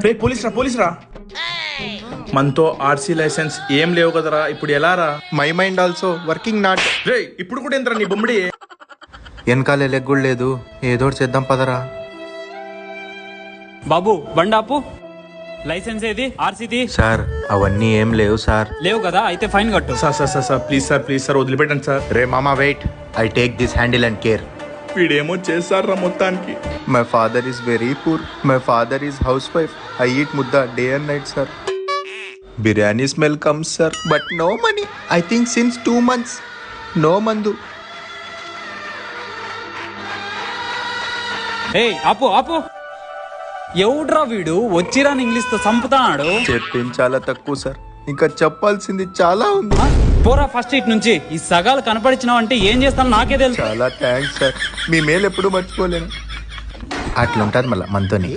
రే police రా మనతో RC licence ఏం లేవు కదరా, ఇప్పుడు ఎలా రా? My mind also working not. రే ఇప్పుడు కూడా ఎంతరా నీ బొమ్మడి? వెనకాల లెగ్గుడు లేదు, ఏదో ఒకటి చేద్దాం పదరా. బాబు బండాపు, లైసెన్స్ ఏది? ఆర్సీది? సార్ అవన్నీ ఏం లేవు సార్. లేవు కదా, అయితే ఫైన్ కట్టు. సార్ ప్లీజ్ సార్ వదిలిపెట్టండి సార్. రే మామా wait, I take this handle and care. వీడేమో చేస్తారా మొత్తానికి. My father is very poor, my father is housewife. I eat mudda day and night sir. Biryani smell comes sir, but no money. I think since 2 months no mandu. ఏయ్ ఆపు ఆపు, ఎవడ్రా వీడు వచ్చిరాని English తో చంపుతాడు. చెప్పింది చాలా తక్కువ సార్, ఇంకా చెప్పాల్సింది చాలా ఉంది. పోరా ఫస్ట్ ఇట్ నుంచి. ఈ సగాలు కనపడిచినావు అంటే ఏం చేస్తాను నాకే తెలుసు. చాలా థ్యాంక్స్ సార్, మీ మేలు ఎప్పుడు మర్చిపోలేను. అట్లుంటది మళ్ళీ మనతోని.